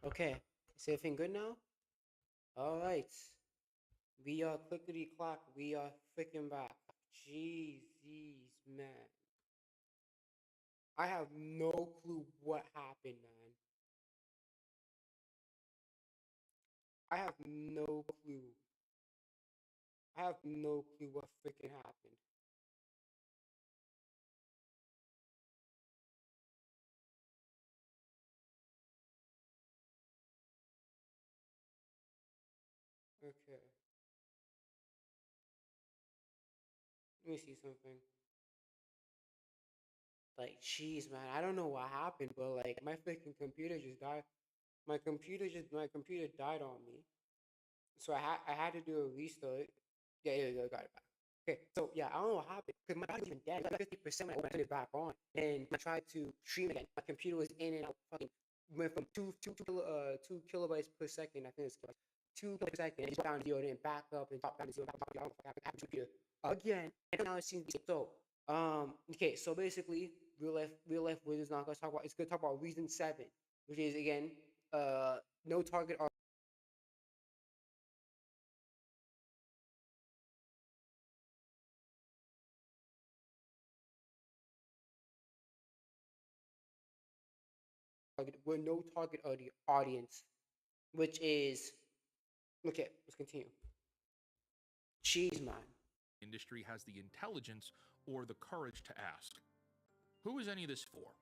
Okay, is everything good now? All right, we are clickety clock. We are freaking back. Jeez, man, I have no clue what happened, man. I have no clue. I have no clue what freaking happened. Okay, let me see something. Like, jeez, man, I don't know what happened, but like my freaking computer just died. My computer died on me. So I had to do a restart. Yeah, yeah, yeah, got it back. Okay, so yeah, I don't know what happened because my battery was even dead. It was like 50% when I turned it back on. And I tried to stream again. My computer was in and out. Fucking went from 2 kilobytes per second. I think it's kilobytes. 2 kilobytes per second. And it dropped down to zero, and then back up and dropped down to zero. Back up, I don't know what happened to the computer again. And now it seems to be so. Okay, so basically, real life. We're just not gonna talk about. It's gonna talk about reason 7, which is again, no target we're no target audience, which is okay. Let's continue. Jeez, man. Industry has the intelligence or the courage to ask, who is any of this for?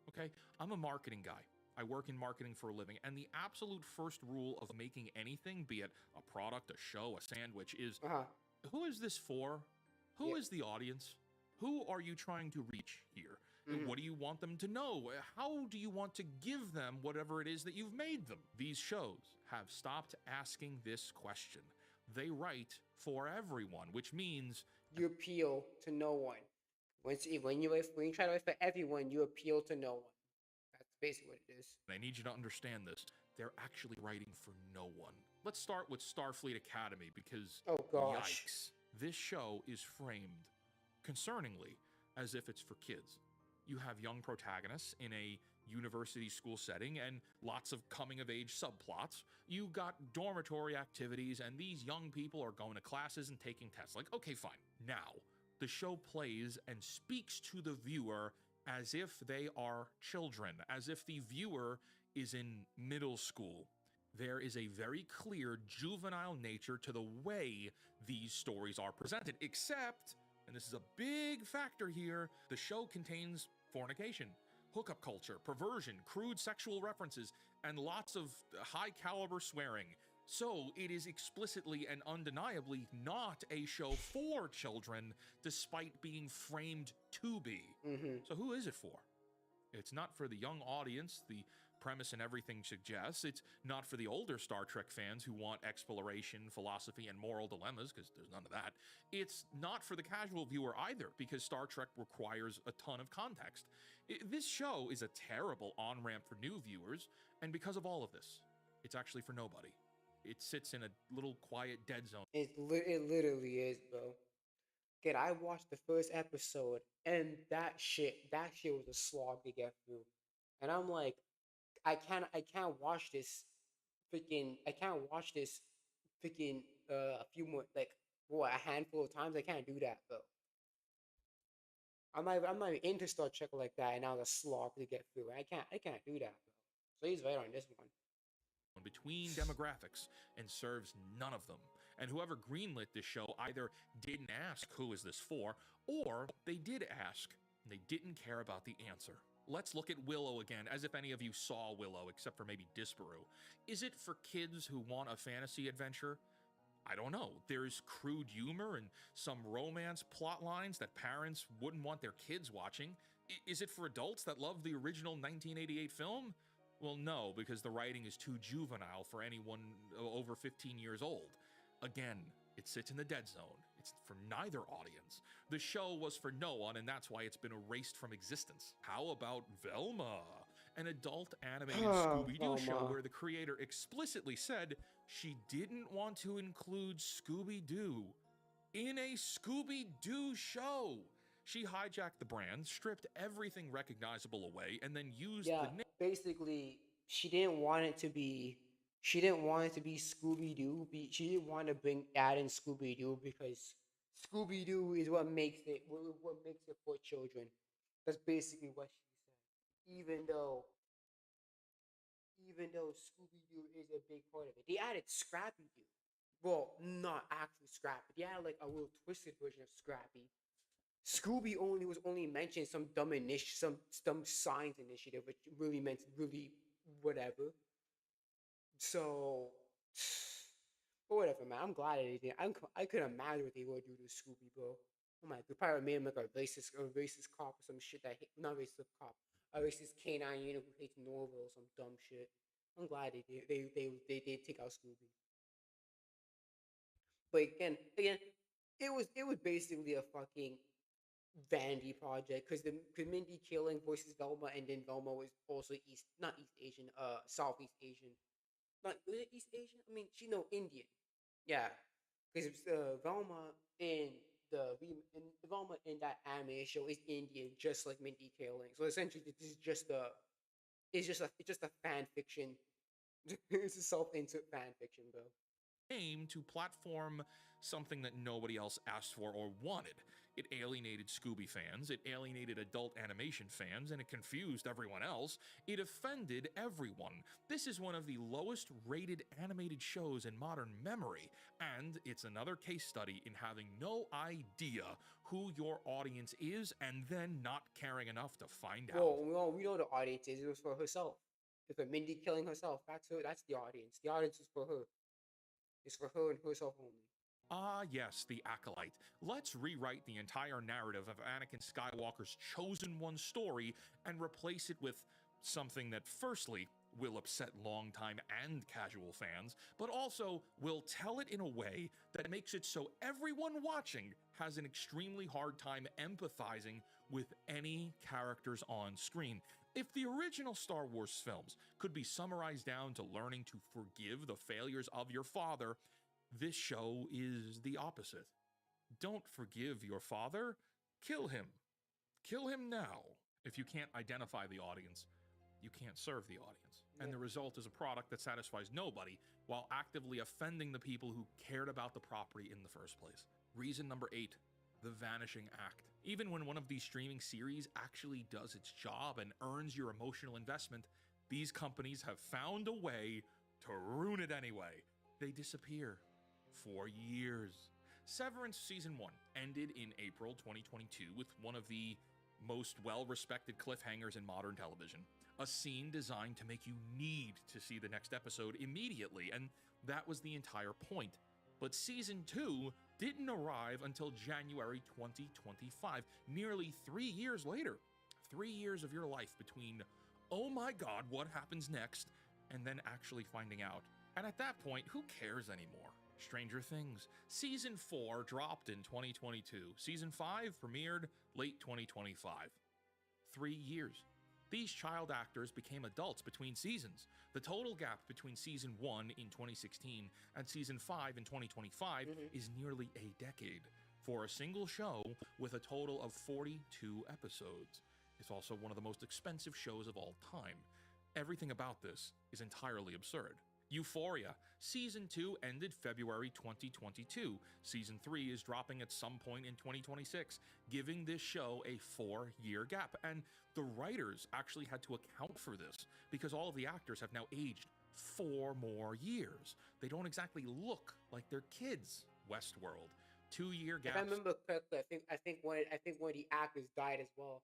Okay, I'm a marketing guy. I work in marketing for a living, and the absolute first rule of making anything, be it a product, a show, a sandwich, is Uh huh. who is this for? Who Yeah. is the audience? Who are you trying to reach here? Mm-hmm. What do you want them to know? How do you want to give them whatever it is that you've made them? These shows have stopped asking this question. They write for everyone, which means You appeal to no one. When you try to write for everyone, you appeal to no one. That's basically what it is. I need you to understand this. They're actually writing for no one. Let's start with Starfleet Academy because, Oh gosh. yikes, this show is framed concerningly as if it's for kids. You have young protagonists in a university school setting and lots of coming of age subplots. You got dormitory activities, and these young people are going to classes and taking tests. Like, okay, fine. Now, the show plays and speaks to the viewer as if they are children, as if the viewer is in middle school. There is a very clear juvenile nature to the way these stories are presented, except, and this is a big factor here, the show contains fornication, hookup culture, perversion, crude sexual references, and lots of high caliber swearing. So it is explicitly and undeniably not a show for children, despite being framed to be. Mm-hmm. So who is it for? It's not for the young audience, the premise and everything suggests. It's not for the older Star Trek fans who want exploration, philosophy, and moral dilemmas, because there's none of that. It's not for the casual viewer either, because Star Trek requires a ton of context. This show is a terrible on ramp for new viewers, and because of all of this, it's actually for nobody. It sits in a little quiet dead zone. It literally is, bro. Again, I watched the first episode, and that shit was a slog to get through. And I'm like, I can't watch this I can't watch this freaking a few more, like, what, a handful of times. I can't do that, bro. I'm not into Star Trek like that, and now the slog to get through. I can't do that, bro. So he's right on this one. Between demographics and serves none of them. And whoever greenlit this show either didn't ask who is this for, or they did ask and they didn't care about the answer. Let's look at Willow again, as if any of you saw Willow, except for maybe Disparu. Is it for kids who want a fantasy adventure? I don't know. There's crude humor and some romance plot lines that parents wouldn't want their kids watching. Is it for adults that love the original 1988 film? Well, no, because the writing is too juvenile for anyone over 15 years old. Again, it sits in the dead zone. It's for neither audience. The show was for no one, and that's why it's been erased from existence. How about Velma? An adult animated Scooby Doo show Velma. where the creator explicitly said she didn't want to include Scooby Doo in a Scooby Doo show. She hijacked the brand, stripped everything recognizable away, and then used Yeah, the name. basically, she didn't want it to be she didn't want it to be Scooby Doo. She didn't want to bring add in Scooby Doo because Scooby Doo is what makes it for children. That's basically what she said. Even though Scooby Doo is a big part of it, they added Scrappy Doo. Well, not actually Scrappy. They added like a little twisted version of Scrappy. Scooby only was only mentioned some dumb science initiative, which really meant really whatever. So, but whatever, man. I'm glad they did. I couldn't imagine what they would do to Scooby, bro. Oh my, they probably made him like a racist cop or some shit not racist cop, a racist canine unit who hates Norville or some dumb shit. I'm glad they did. They did take out Scooby. But again, it was basically a fucking vanity project because Mindy Kaling voices Velma, and then Velma was also not East Asian, Southeast Asian. Not was it East Asian? I mean, she know Indian. Yeah, because Velma in Velma in that anime show is Indian, just like Mindy Kaling. So essentially, this is just a fan fiction. It's a self-insert fan fiction, bro. Aim to platform something that nobody else asked for or wanted. It alienated Scooby fans, it alienated adult animation fans, and it confused everyone else. It offended everyone. This is one of the lowest rated animated shows in modern memory, and it's another case study in having no idea who your audience is and then not caring enough to find out. We know the audience is. It was for herself. It's for Mindy killing herself. That's her. That's the audience. The audience is for her. It's for her and herself only. Ah, yes, the Acolyte. Let's rewrite the entire narrative of Anakin Skywalker's Chosen One story and replace it with something that, firstly, will upset longtime and casual fans, but also will tell it in a way that makes it so everyone watching has an extremely hard time empathizing with any characters on screen. If the original Star Wars films could be summarized down to learning to forgive the failures of your father, this show is the opposite. Don't forgive your father, kill him. Kill him now. If you can't identify the audience, you can't serve the audience. Yeah. And the result is a product that satisfies nobody while actively offending the people who cared about the property in the first place. Reason number 8, the vanishing act. Even when one of these streaming series actually does its job and earns your emotional investment, these companies have found a way to ruin it anyway. They disappear for years. Severance Season 1 ended in April 2022 with one of the most well-respected cliffhangers in modern television. A scene designed to make you need to see the next episode immediately, and that was the entire point. But Season 2 didn't arrive until January 2025, nearly 3 years later. 3 years of your life between, oh my god, what happens next, and then actually finding out. And at that point, who cares anymore? Stranger Things. Season 4 dropped in 2022. Season 5 premiered late 2025. 3 years. These child actors became adults between seasons. The total gap between Season 1 in 2016 and Season 5 in 2025 is nearly a decade for a single show with a total of 42 episodes. It's also one of the most expensive shows of all time. Everything about this is entirely absurd. Euphoria. Season 2 ended February 2022. Season 3 is dropping at some point in 2026, giving this show a 4-year gap. And the writers actually had to account for this because all of the actors have now aged 4 more years. They don't exactly look like they're kids. Westworld. 2-year If I gaps. remember correctly, I think one of the actors died as well.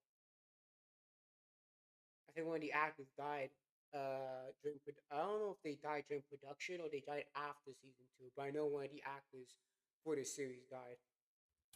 I think one of the actors died I don't know if they died during production or they died after season 2, but I know one of the actors for the series died.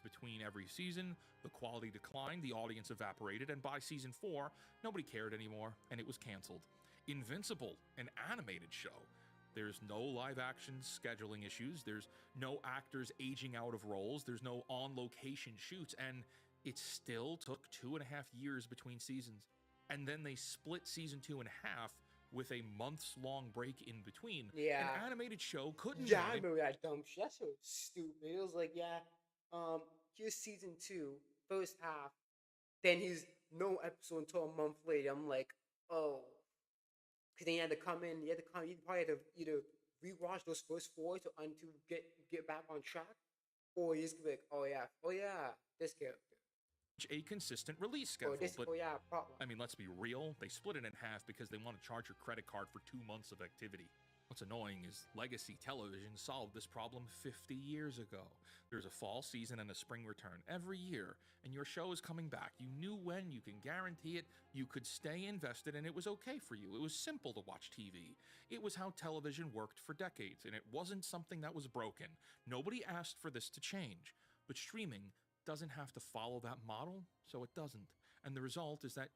Between every season, the quality declined, the audience evaporated, and by season 4, nobody cared anymore, and it was canceled. Invincible, an animated show. There's no live action scheduling issues, there's no actors aging out of roles, there's no on location shoots, and it still took 2.5 years between seasons. And then they split season 2 in half with a months long break in between. Yeah. An animated show couldn't Yeah, I be. remember that dumb shit. That shit was stupid. It was like, here's season 2, first half. Then he's no episode until a month later. I'm like, oh, Because then you had to come in. You had to come. You probably had to either rewatch those first four to get back on track, or you just be like, oh yeah, this character, A consistent release or schedule. this, But oh yeah, plot I line. mean, let's be real, they split it in half because they want to charge your credit card for 2 months of activity. What's annoying is legacy television solved this problem 50 years ago. There's a fall season and a spring return every year, and your show is coming back. You knew when, you can guarantee it, you could stay invested, and it was okay for you. It was simple to watch TV. It was how television worked for decades, and it wasn't something that was broken. Nobody asked for this to change. But streaming doesn't have to follow that model, so it doesn't. And the result is that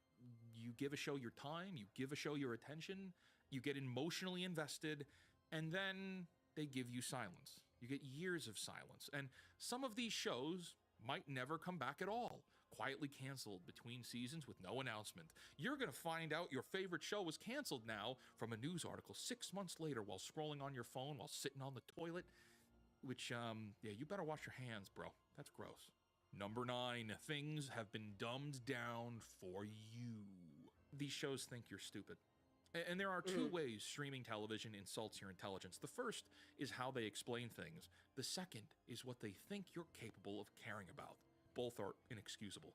you give a show your time, you give a show your attention, you get emotionally invested, and then they give you silence. You get years of silence. And some of these shows might never come back at all, quietly canceled between seasons with no announcement. You're going to find out your favorite show was canceled now from a news article 6 months later while scrolling on your phone, while sitting on the toilet, which, yeah, you better wash your hands, bro. That's gross. Number 9, things have been dumbed down for you. These shows think you're stupid. And there are two ways streaming television insults your intelligence. The first is how they explain things. The second is what they think you're capable of caring about. Both are inexcusable.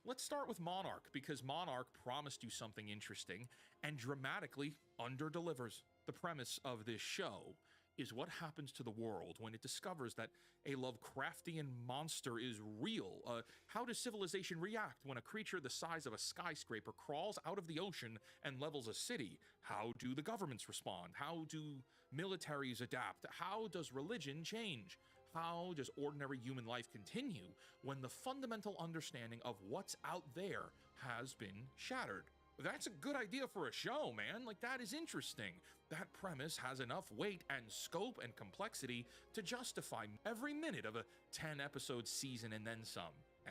Let's start with Monarch, because Monarch promised you something interesting and dramatically underdelivers. The premise of this show is what happens to the world when it discovers that a Lovecraftian monster is real. How does civilization react when a creature the size of a skyscraper crawls out of the ocean and levels a city? How do the governments respond? How do militaries adapt? How does religion change? How does ordinary human life continue when the fundamental understanding of what's out there has been shattered? That's a good idea for a show, man. Like, that is interesting. That premise has enough weight and scope and complexity to justify every minute of a 10-episode season and then some.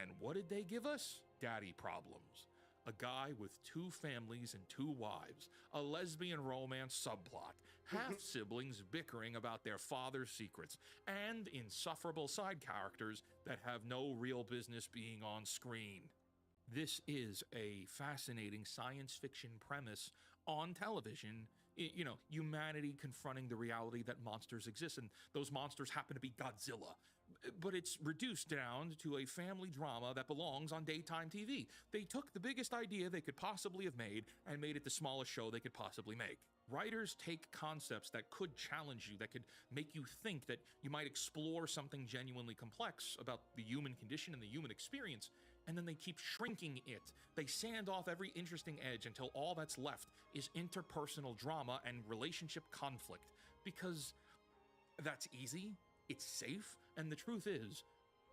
And what did they give us? Daddy problems. A guy with 2 families and 2 wives, a lesbian romance subplot, half-siblings bickering about their father's secrets, and insufferable side characters that have no real business being on screen. This is a fascinating science fiction premise on television. You know, humanity confronting the reality that monsters exist, and those monsters happen to be Godzilla. But it's reduced down to a family drama that belongs on daytime TV. They took the biggest idea they could possibly have made and made it the smallest show they could possibly make. Writers take concepts that could challenge you, that could make you think that you might explore something genuinely complex about the human condition and the human experience, and then they keep shrinking it. They sand off every interesting edge until all that's left is interpersonal drama and relationship conflict. Because that's easy, it's safe, and the truth is,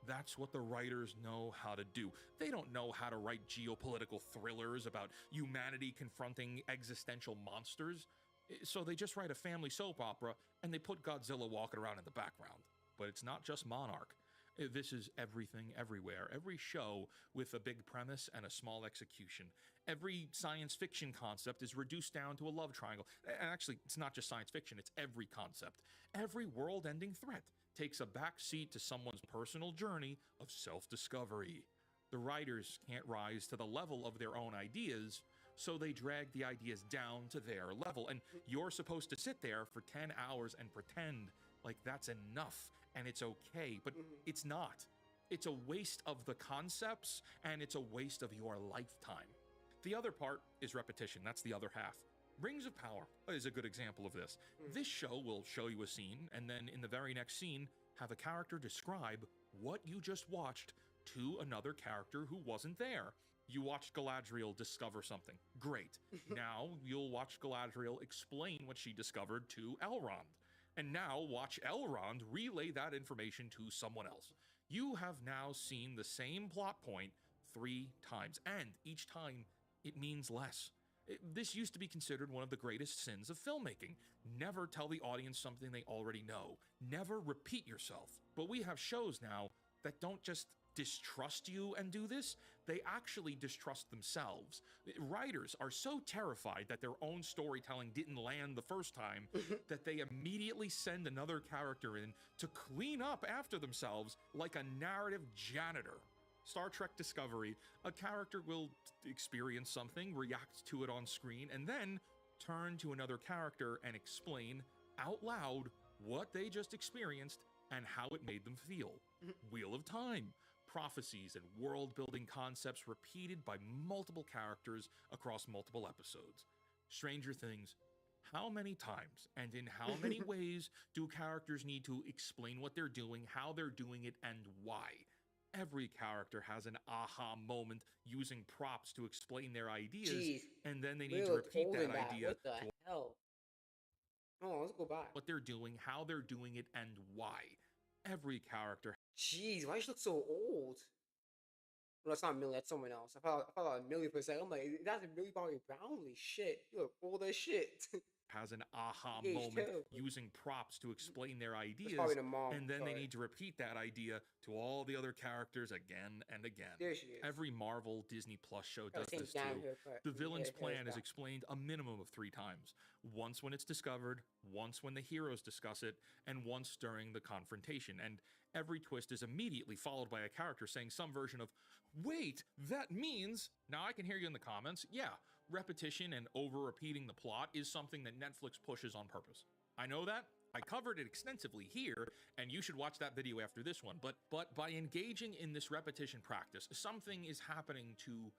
that's what the writers know how to do. They don't know how to write geopolitical thrillers about humanity confronting existential monsters. So they just write a family soap opera and they put Godzilla walking around in the background. But it's not just Monarch. This is everything, everywhere. Every show with a big premise and a small execution. Every science fiction concept is reduced down to a love triangle. And actually, it's not just science fiction, it's every concept. Every world-ending threat takes a backseat to someone's personal journey of self-discovery. The writers can't rise to the level of their own ideas, so they drag the ideas down to their level. And you're supposed to sit there for 10 hours and pretend like that's enough and it's okay, but it's not. It's a waste of the concepts and it's a waste of your lifetime. The other part is repetition. That's the other half. Rings of Power is a good example of this. This show will show you a scene, and then in the very next scene, have a character describe what you just watched to another character who wasn't there. You watched Galadriel discover something. Great. Now you'll watch Galadriel explain what she discovered to Elrond. And now watch Elrond relay that information to someone else. You have now seen the same plot point 3 times, and each time it means less. This used to be considered one of the greatest sins of filmmaking. Never tell the audience something they already know. Never repeat yourself. But we have shows now that don't just distrust you and do this, they actually distrust themselves. Writers are so terrified that their own storytelling didn't land the first time that they immediately send another character in to clean up after themselves like a narrative janitor. Star Trek Discovery, a character will experience something, react to it on screen, and then turn to another character and explain out loud what they just experienced and how it made them feel. Wheel of Time, prophecies and world-building concepts repeated by multiple characters across multiple episodes. Stranger Things, how many times and in how many ways do characters need to explain what they're doing, how they're doing it, and why? Every character has an aha moment using props to explain their ideas, Jeez. and then they We need to look repeat old that in that. idea What the to hell? Oh, let's go back. what they're doing, how they're doing it, and why. Every character Jeez, why does she look so old? No, that's not Millie. That's someone else. I thought like Millie for a second. I'm like, that's Millie Bobby Brown. Holy shit, you look old as shit. has an aha Aged moment terribly. using props to explain their That's ideas, probably the mom. and then they Sorry. need to repeat that idea to all the other characters again and again. There she is. Every Marvel Disney Plus show Got does the same this damn too. haircut. The villain's Hair's plan is back. explained a minimum of 3 times. Once when it's discovered, once when the heroes discuss it, and once during the confrontation. And every twist is immediately followed by a character saying some version of, wait, that means... Now I can hear you in the comments. Yeah, repetition and over-repeating the plot is something that Netflix pushes on purpose. I know that. I covered it extensively here, and you should watch that video after this one. But by engaging in this repetition practice, something is happening to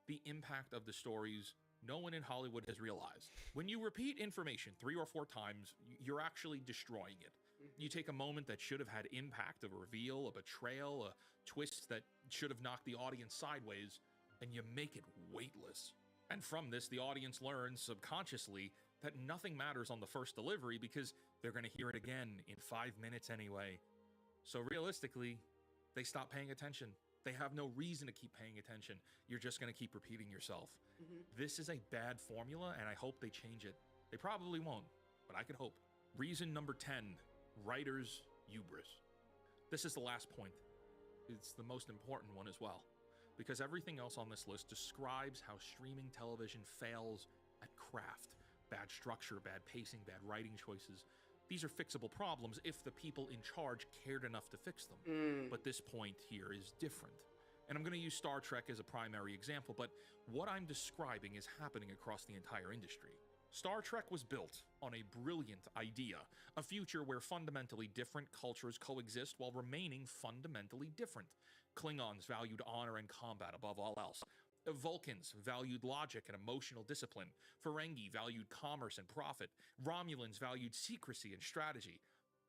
the impact of the stories no one in Hollywood has realized. When you repeat information 3 or 4 times, you're actually destroying it. You take a moment that should have had impact, a reveal, a betrayal, a twist that should have knocked the audience sideways, and you make it weightless. And from this, the audience learns subconsciously that nothing matters on the first delivery because they're going to hear it again in 5 minutes anyway. So realistically, they stop paying attention. They have no reason to keep paying attention. You're just going to keep repeating yourself. This is a bad formula, and I hope they change it. They probably won't, but I could hope. Reason number 10, writers' hubris. This is the last point. It's the most important one as well, because everything else on this list describes how streaming television fails at craft. Bad structure, bad pacing, bad writing choices. These are fixable problems if the people in charge cared enough to fix them. But this point here is different. And I'm going to use Star Trek as a primary example, but what I'm describing is happening across the entire industry. Star Trek was built on a brilliant idea, a future where fundamentally different cultures coexist while remaining fundamentally different. Klingons valued honor and combat above all else. Vulcans valued logic and emotional discipline. Ferengi valued commerce and profit. Romulans valued secrecy and strategy.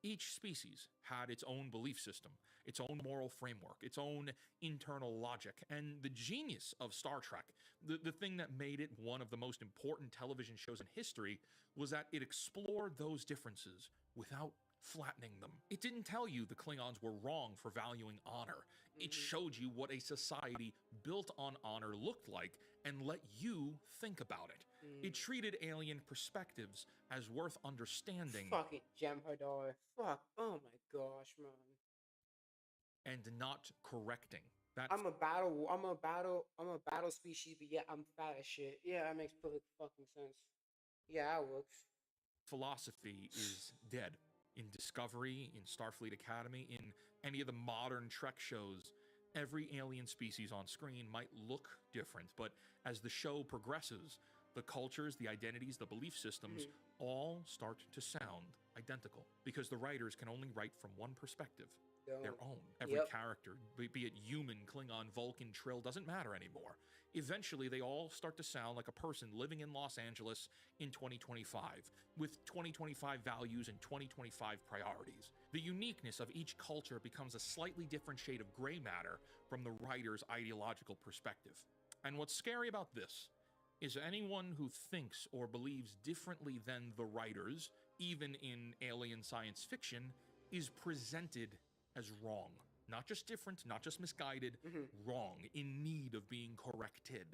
Each species had its own belief system, its own moral framework, its own internal logic. And the genius of Star Trek, the thing that made it one of the most important television shows in history, was that it explored those differences without flattening them. It didn't tell you the Klingons were wrong for valuing honor. It showed you what a society built on honor looked like and let you think about it. It treated alien perspectives as worth understanding. Fucking Jem'Hadar. Fuck. Oh my gosh, man. And not correcting. I'm a battle species, but yeah, I'm fat as shit. Yeah, that makes perfect fucking sense. Yeah, that works. Philosophy is dead. In Discovery, in Starfleet Academy, in any of the modern Trek shows, every alien species on screen might look different, but as the show progresses, the cultures, the identities, the belief systems all start to sound identical because the writers can only write from one perspective, their own. Every character, be it human, Klingon, Vulcan, Trill, doesn't matter anymore. Eventually, they all start to sound like a person living in Los Angeles in 2025, with 2025 values and 2025 priorities. The uniqueness of each culture becomes a slightly different shade of gray matter from the writer's ideological perspective. And what's scary about this is anyone who thinks or believes differently than the writers, even in alien science fiction, is presented as wrong. Not just different, not just misguided, wrong, in need of being corrected.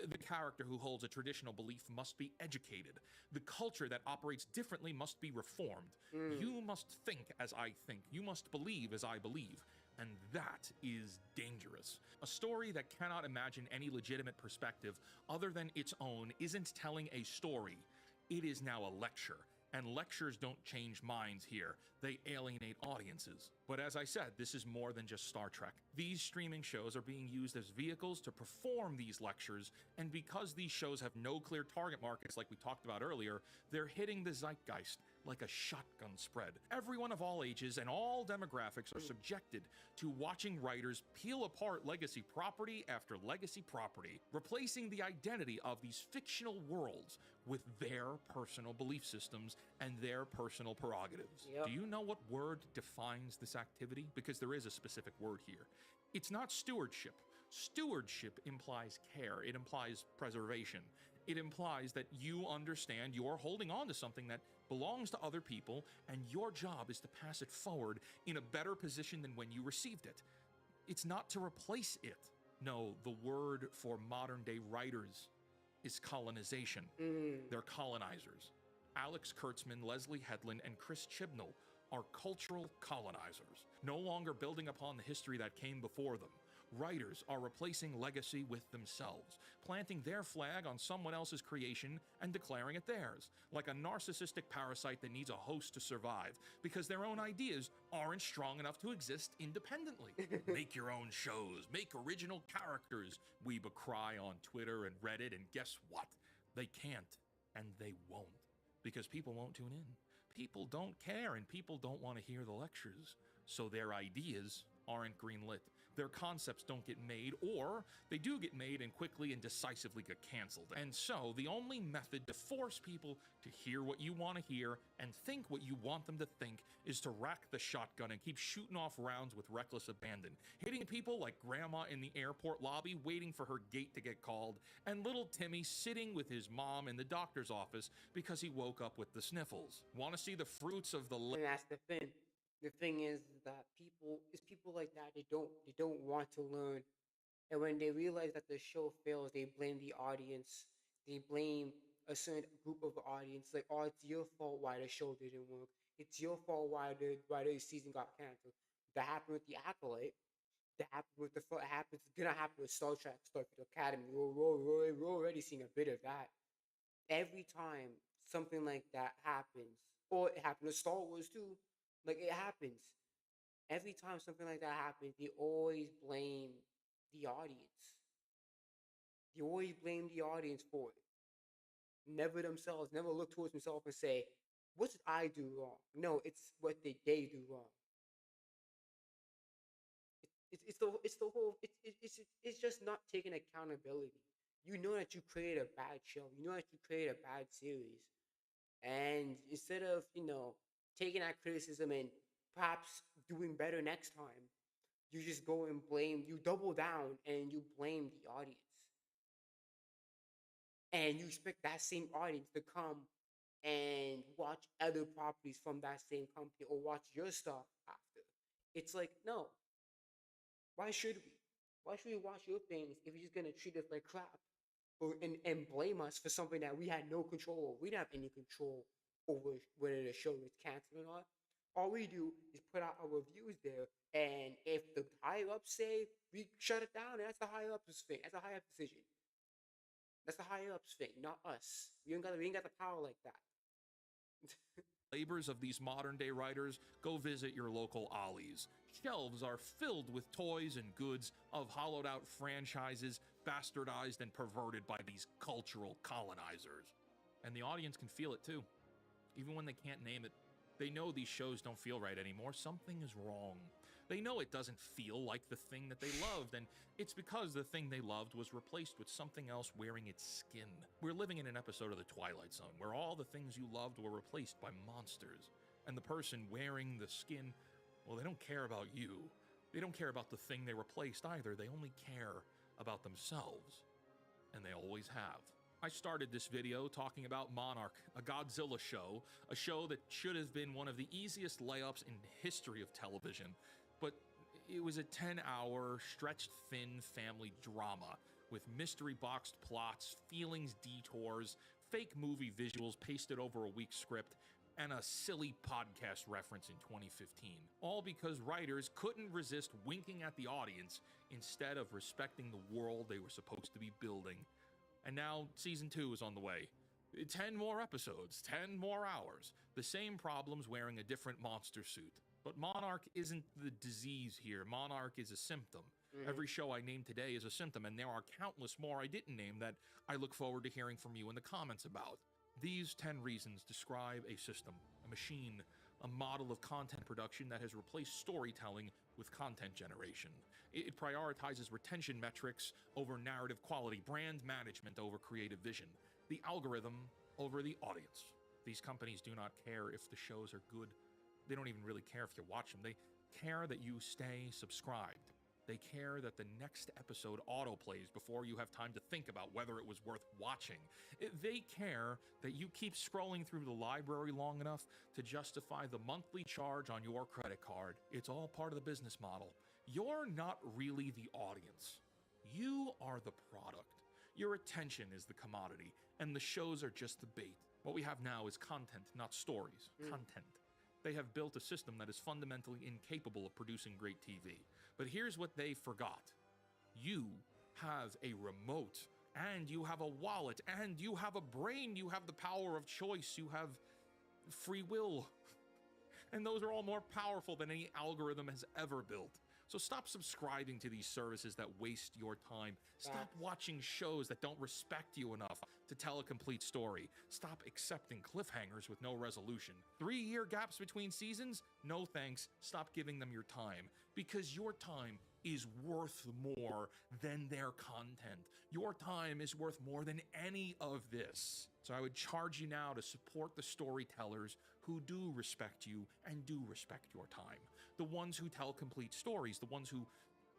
The character who holds a traditional belief must be educated. The culture that operates differently must be reformed. You must think as I think. You must believe as I believe. And that is dangerous. A story that cannot imagine any legitimate perspective other than its own isn't telling a story. It is now a lecture. And lectures don't change minds here. They alienate audiences. But as I said, this is more than just Star Trek. These streaming shows are being used as vehicles to perform these lectures, and because these shows have no clear target markets like we talked about earlier, they're hitting the zeitgeist like a shotgun spread. Everyone of all ages and all demographics are subjected to watching writers peel apart legacy property after legacy property, replacing the identity of these fictional worlds with their personal belief systems and their personal prerogatives. Yep. Do you know what word defines this activity? Because there is a specific word here. It's not stewardship. Stewardship implies care, it implies preservation. It implies that you understand you're holding on to something that belongs to other people, and your job is to pass it forward in a better position than when you received it. It's not to replace it. No, the word for modern day writers is colonization. They're colonizers. Alex Kurtzman, Leslie Headland, and Chris Chibnall are cultural colonizers, no longer building upon the history that came before them. Writers are replacing legacy with themselves, planting their flag on someone else's creation and declaring it theirs, like a narcissistic parasite that needs a host to survive, because their own ideas aren't strong enough to exist independently. Make your own shows, make original characters, Weeba cry on Twitter and Reddit, and guess what? They can't, and they won't, because people won't tune in. People don't care, and people don't want to hear the lectures, so their ideas aren't greenlit. Their concepts don't get made, or they do get made and quickly and decisively get canceled. And so the only method to force people to hear what you want to hear and think what you want them to think is to rack the shotgun and keep shooting off rounds with reckless abandon, hitting people like grandma in the airport lobby waiting for her gate to get called, and little Timmy sitting with his mom in the doctor's office because he woke up with the sniffles. Want to see the fruits of the And that's the thing. The thing is that people like that, they don't want to learn, and when they realize that the show fails, they blame the audience. They blame a certain group of the audience, like, oh, it's your fault why the show didn't work. It's your fault why the season got canceled. That happened with the Acolyte. That happened with it happens. It's gonna happen with Star Trek, Starfleet Academy. We're already seeing a bit of that. Every time something like that happens, or it happened with Star Wars too, like it happens. Every time something like that happens, they always blame the audience. They always blame the audience for it. Never themselves, never look towards themselves and say, what did I do wrong? No, it's what did they do wrong. It's the whole it's just not taking accountability. You know that you create a bad show. You know that you create a bad series, and instead of taking that criticism and perhaps doing better next time, you just go and blame. You double down and you blame the audience, and you expect that same audience to come and watch other properties from that same company or watch your stuff after. It's like, no, why should we? Why should we watch your things if you're just gonna treat us like crap, and blame us for something that we had no control over? We didn't have any control over whether the show is canceled or not. All we do is put out our reviews there, and if the higher ups say we shut it down, that's the higher ups thing. That's a higher up decision. That's the higher ups thing, not us. We ain't got the power like that. labors of these modern day writers, go visit your local Ollie's. Shelves are filled with toys and goods of hollowed out franchises, bastardized and perverted by these cultural colonizers. And the audience can feel it too. Even when they can't name it, they know these shows don't feel right anymore. Something is wrong. They know it doesn't feel like the thing that they loved, and it's because the thing they loved was replaced with something else wearing its skin. We're living in an episode of The Twilight Zone where all the things you loved were replaced by monsters, and the person wearing the skin, well, they don't care about you. They don't care about the thing they replaced either. They only care about themselves, and they always have. I started this video talking about Monarch, a Godzilla show, a show that should have been one of the easiest layups in the history of television, but it was a 10-hour, stretched thin family drama with mystery boxed plots, feelings detours, fake movie visuals pasted over a weak script, and a silly podcast reference in 2015. All because writers couldn't resist winking at the audience instead of respecting the world they were supposed to be building. And now season 2 is on the way. 10 more episodes, 10 more hours, the same problems wearing a different monster suit. But Monarch isn't the disease here. Monarch is a symptom. Mm-hmm. Every show I named today is a symptom, and there are countless more I didn't name that I look forward to hearing from you in the comments about. These 10 reasons describe a system, a machine, a model of content production that has replaced storytelling with content generation. It prioritizes retention metrics over narrative quality, brand management over creative vision, the algorithm over the audience. These companies do not care if the shows are good. They don't even really care if you watch them. They care that you stay subscribed. They care that the next episode autoplays before you have time to think about whether it was worth watching. They care that you keep scrolling through the library long enough to justify the monthly charge on your credit card. It's all part of the business model. You're not really the audience. You are the product. Your attention is the commodity, and the shows are just the bait. What we have now is content, not stories. Content. They have built a system that is fundamentally incapable of producing great TV. But here's what they forgot. You have a remote, and you have a wallet, and you have a brain, you have the power of choice, you have free will. And those are all more powerful than any algorithm has ever built. So stop subscribing to these services that waste your time. Stop watching shows that don't respect you enough to tell a complete story. Stop accepting cliffhangers with no resolution. 3-year gaps between seasons? No thanks. Stop giving them your time. Because your time is worth more than their content. Your time is worth more than any of this. So I would charge you now to support the storytellers who do respect you and do respect your time. The ones who tell complete stories, the ones who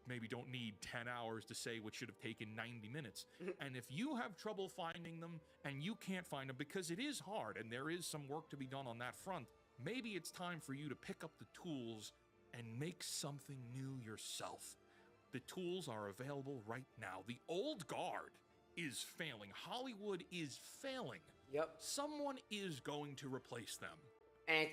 maybe don't need 10 hours to say what should have taken 90 minutes. And if you have trouble finding them and you can't find them because it is hard and there is some work to be done on that front, maybe it's time for you to pick up the tools and make something new yourself. The tools are available right now. The old guard is failing. Hollywood is failing. Yep. Someone is going to replace them.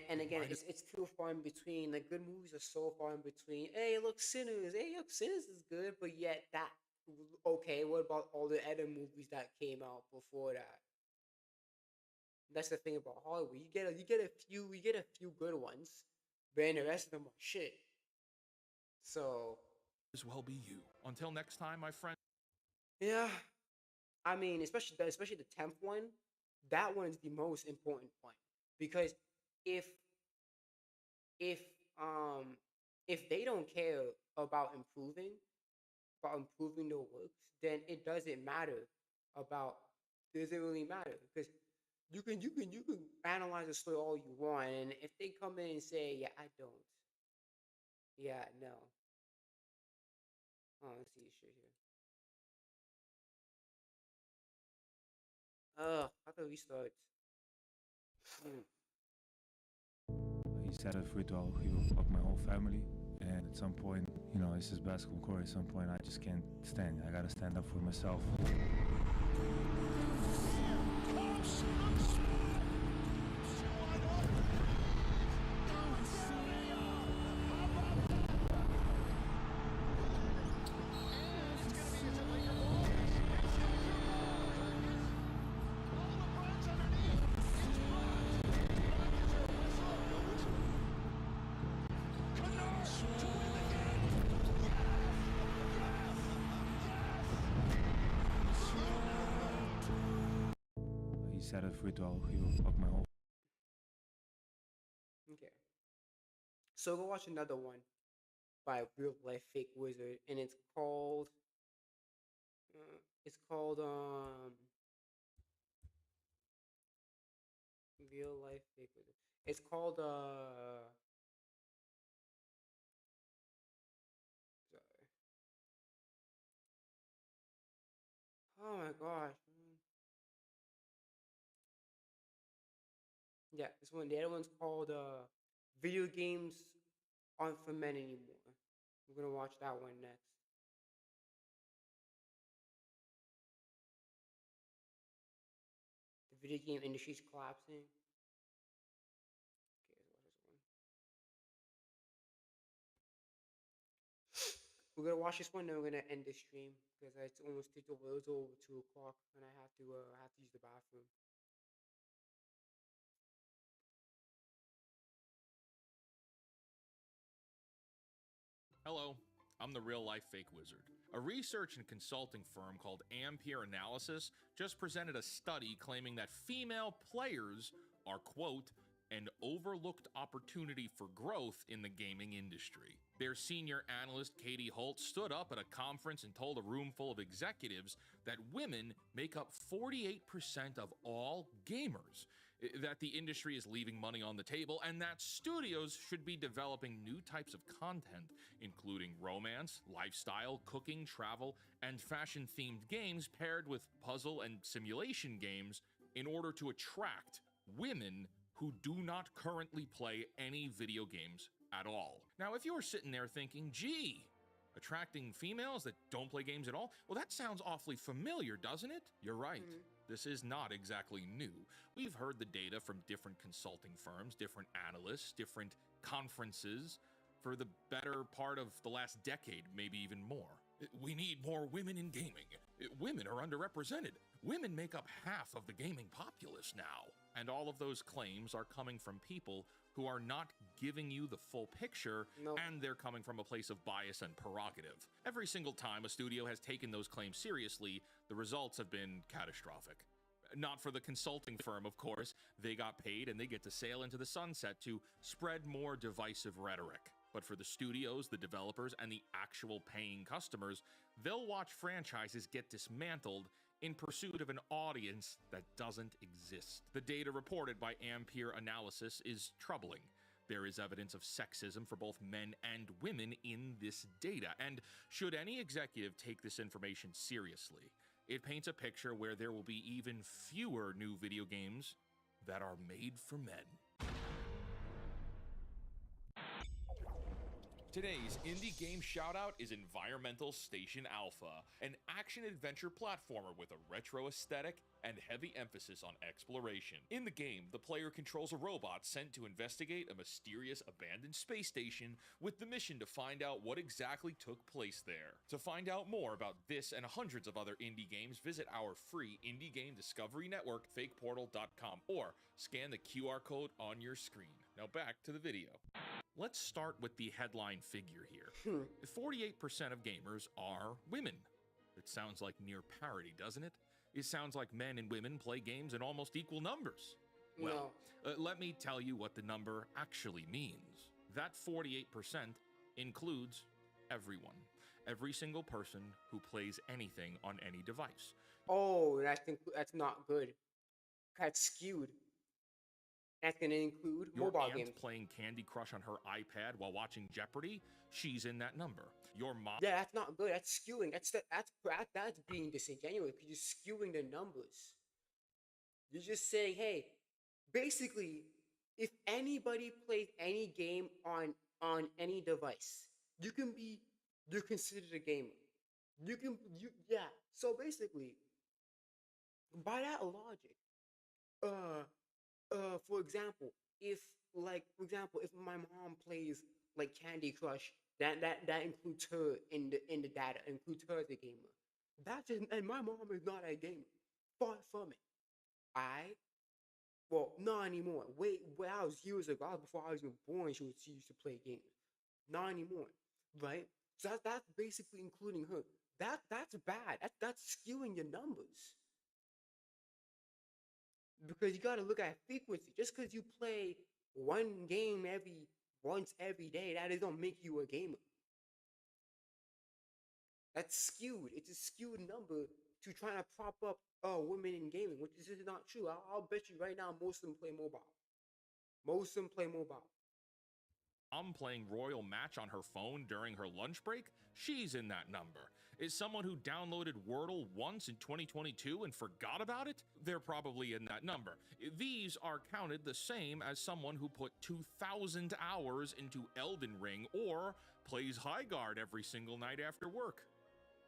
And again, it's too far in between. Like, good movies are so far in between. Hey, look, Sinners. Hey, look, Sinners is good, but yet that okay. What about all the other movies that came out before that? That's the thing about Hollywood. You get a few good ones, but then the rest of them are shit. So As well be you. Until next time, my friend. yeah, I mean, especially the 10th one. That one is the most important one because if if um if they don't care about improving their works, then it doesn't matter about doesn't really matter because you can analyze the story all you want, and if they come in and say, yeah, I don't, yeah, no, oh, let's see this shit here. How do we start? Hmm. He said if we do, he will fuck my whole family. And at some point, you know, it's his basketball court. At some point, I just can't stand. I gotta stand up for myself. He said if we do, he will fuck my whole. Okay, so go watch another one by Real Life Fake Wizard, and it's called Real Life Fake Wizard. It's called sorry. Oh my gosh. Yeah, this one. The other one's called Video Games Aren't for Men Anymore. We're gonna watch that one next. The video game industry's collapsing. Okay, let's watch this one. We're gonna watch this one, then we're gonna end the stream because it's over 2 o'clock, and I have to use the bathroom. Hello, I'm the real life fake wizard. A research and consulting firm called Ampere Analysis just presented a study claiming that female players are, quote, an overlooked opportunity for growth in the gaming industry. Their senior analyst, Katie Holt, stood up at a conference and told a room full of executives that women make up 48% of all gamers, that the industry is leaving money on the table, and that studios should be developing new types of content, including romance, lifestyle, cooking, travel, and fashion-themed games paired with puzzle and simulation games in order to attract women who do not currently play any video games at all. Now, if you're sitting there thinking, gee, attracting females that don't play games at all? Well, that sounds awfully familiar, doesn't it? You're right. This is not exactly new. We've heard the data from different consulting firms, different analysts, different conferences for the better part of the last decade, maybe even more. We need more women in gaming. Women are underrepresented. Women make up half of the gaming populace now. And all of those claims are coming from people who are not giving you the full picture, and they're coming from a place of bias and prerogative. Every single time a studio has taken those claims seriously, the results have been catastrophic. Not for the consulting firm, of course. They got paid and they get to sail into the sunset to spread more divisive rhetoric. But for the studios, the developers, and the actual paying customers, they'll watch franchises get dismantled in pursuit of an audience that doesn't exist. The data reported by Ampere Analysis is troubling. There is evidence of sexism for both men and women in this data, and should any executive take this information seriously, it paints a picture where there will be even fewer new video games that are made for men. Today's indie game shoutout is Environmental Station Alpha, an action-adventure platformer with a retro aesthetic and heavy emphasis on exploration. In the game, the player controls a robot sent to investigate a mysterious abandoned space station with the mission to find out what exactly took place there. To find out more about this and hundreds of other indie games, visit our free indie game discovery network, fakeportal.com, or scan the QR code on your screen. Now back to the video. Let's start with the headline figure here. 48% of gamers are women. It sounds like near parity, doesn't it? It sounds like men and women play games in almost equal numbers. Well, let me tell you what the number actually means. That 48% includes everyone. Every single person who plays anything on any device. Oh, that's not good. That's skewed. That's going to include Your mobile aunt games. playing Candy Crush on her iPad while watching Jeopardy, she's in that number. Your mom... Yeah, that's not good. That's skewing. That's being disingenuous because you're skewing the numbers. You're just saying, hey, basically, if anybody plays any game on any device, you're considered a gamer. Yeah. So basically, by that logic, for example, if my mom plays like Candy Crush, that includes her in the data, includes her as a gamer. And my mom is not a gamer. Far from it. Well, not anymore. Wait, when I was years ago, before I was even born, she used to play games. Not anymore, right? So that's basically including her. That's bad. That's skewing your numbers. Because you got to look at frequency. Just because you play one game once every day, that don't make you a gamer. That's skewed. It's a skewed number to trying to prop up women in gaming, which is just not true. I'll bet you right now most of them play mobile. Most of them play mobile. I'm playing Royal Match on her phone during her lunch break, she's in that number. Is someone who downloaded Wordle once in 2022 and forgot about it? They're probably in that number. These are counted the same as someone who put 2,000 hours into Elden Ring or plays High Guard every single night after work.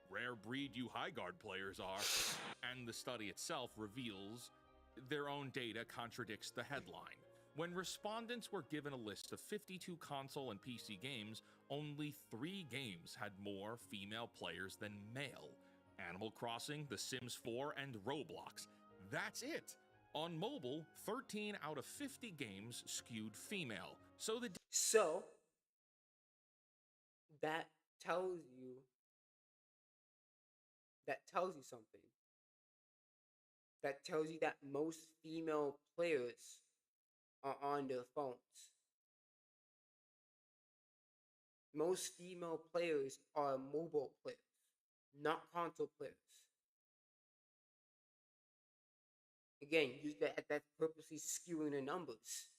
Rare breed you High Guard players are. And the study itself reveals their own data contradicts the headline. When respondents were given a list of 52 console and PC games, only 3 games had more female players than male. Animal Crossing, The Sims 4, and Roblox. That's it! On mobile, 13 out of 50 games skewed female. So that tells you something. That tells you that most female players are on their phones. Most female players are mobile players, not console players. Again, that's purposely skewing the numbers.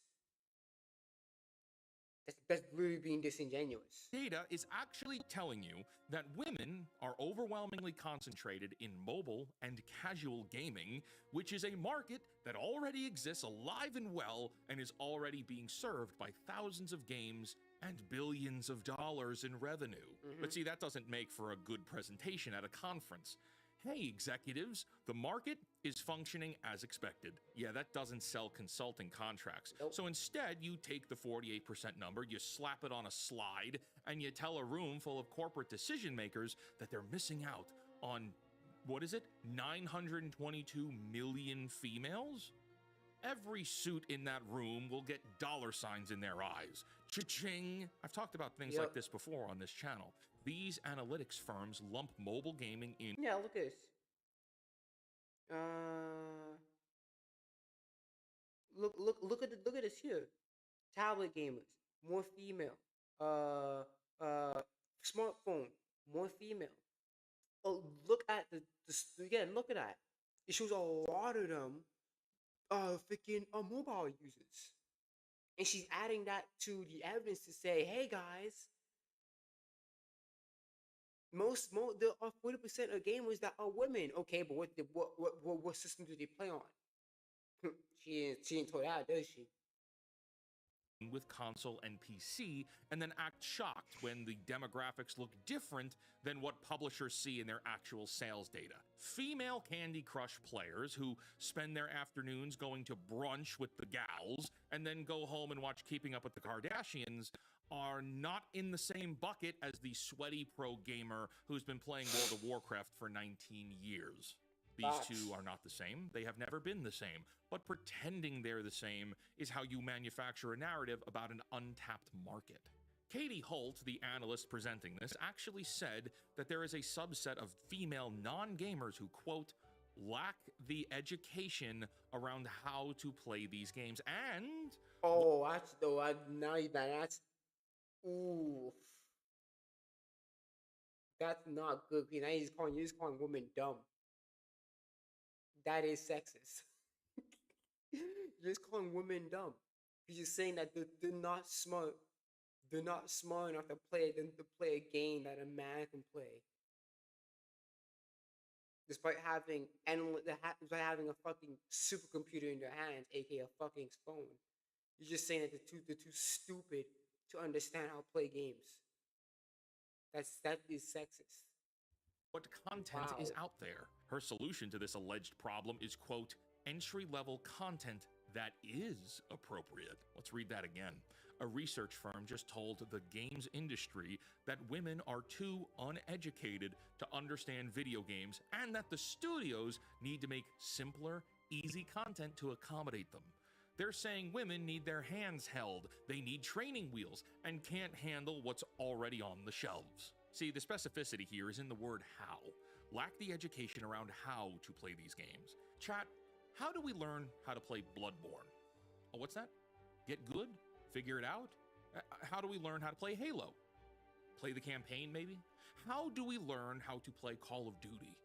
That's really being disingenuous. Data is actually telling you that women are overwhelmingly concentrated in mobile and casual gaming, which is a market that already exists alive and well and is already being served by thousands of games and billions of dollars in revenue. But see, that doesn't make for a good presentation at a conference. Hey, executives, the market is functioning as expected. Yeah, that doesn't sell consulting contracts. Nope. So instead, you take the 48% number, you slap it on a slide, and you tell a room full of corporate decision makers that they're missing out on, what is it, 922 million females? Every suit in that room will get dollar signs in their eyes. Cha-ching! I've talked about things like this before on this channel. These analytics firms lump mobile gaming in. Yeah, look at this. Look at this here. Tablet gamers, more female. Smartphone, more female. Oh, look at the again. Look at that. It shows a lot of them, freaking mobile users, and she's adding that to the evidence to say, hey guys, there are 40% of gamers that are women. Okay, but what system do they play on? she ain't told that, does she? With console and PC, and then act shocked when the demographics look different than what publishers see in their actual sales data. Female Candy Crush players who spend their afternoons going to brunch with the gals and then go home and watch Keeping Up with the Kardashians are not in the same bucket as the sweaty pro gamer who's been playing World of Warcraft for 19 years. These two are not the same. They have never been the same. But pretending they're the same is how you manufacture a narrative about an untapped market. Katie Holt, the analyst presenting this, actually said that there is a subset of female non-gamers who, quote, lack the education around how to play these games and... Oh, that's though. That's... Ooh. That's not good. Now you're just calling women dumb. That is sexist. You're just calling women dumb. You're just saying that they're not smart. They're not smart enough to play a game that a man can play. Despite having a fucking supercomputer in their hands, aka a fucking phone. You're just saying that they're too stupid to understand how to play games. That is sexist. What content is out there? Her solution to this alleged problem is, quote, entry-level content that is appropriate. Let's read that again. A research firm just told the games industry that women are too uneducated to understand video games and that the studios need to make simpler, easy content to accommodate them. They're saying women need their hands held, they need training wheels, and can't handle what's already on the shelves. See, the specificity here is in the word how. Lack the education around how to play these games. Chat, how do we learn how to play Bloodborne? Oh, what's that? Get good? Figure it out? How do we learn how to play Halo? Play the campaign, maybe? How do we learn how to play Call of Duty?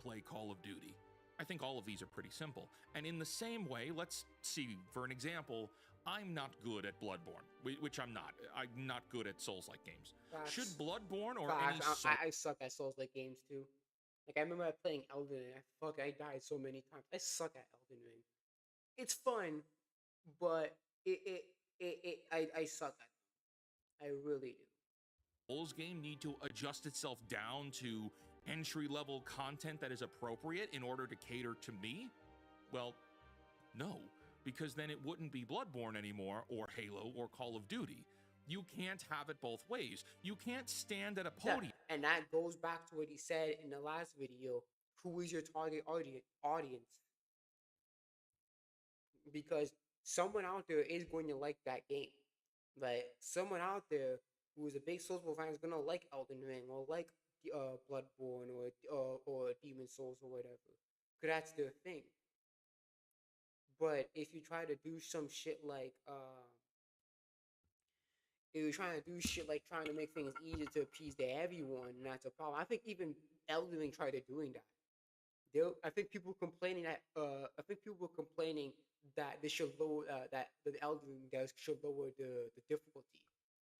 Play Call of Duty. I think all of these are pretty simple. And in the same way, let's see, for an example, I'm not good at Bloodborne, which I'm not. I'm not good at Souls-like games. Should Bloodborne or any... I suck at Souls-like games too. Like, I remember playing Elden Ring. I died so many times. I suck at Elden Ring. It's fun, but I suck at it. I really do. Souls game need to adjust itself down to entry-level content that is appropriate in order to cater to me? Well, no, because then it wouldn't be Bloodborne anymore, or Halo, or Call of Duty. You can't have it both ways. You can't stand at a podium. Yeah, and that goes back to what he said in the last video. Who is your target audience? Because someone out there is going to like that game. Like, someone out there who is a big Soulsborne fan is gonna like Elden Ring or like Bloodborne or Demon Souls or whatever, because that's their thing. But if you try to do some shit like if you're trying to do shit like trying to make things easier to appease to everyone, that's a problem. I think even Elden Ring tried to doing that. I think people complaining that I think people were complaining that they should lower that the Elden Ring does should lower the difficulty.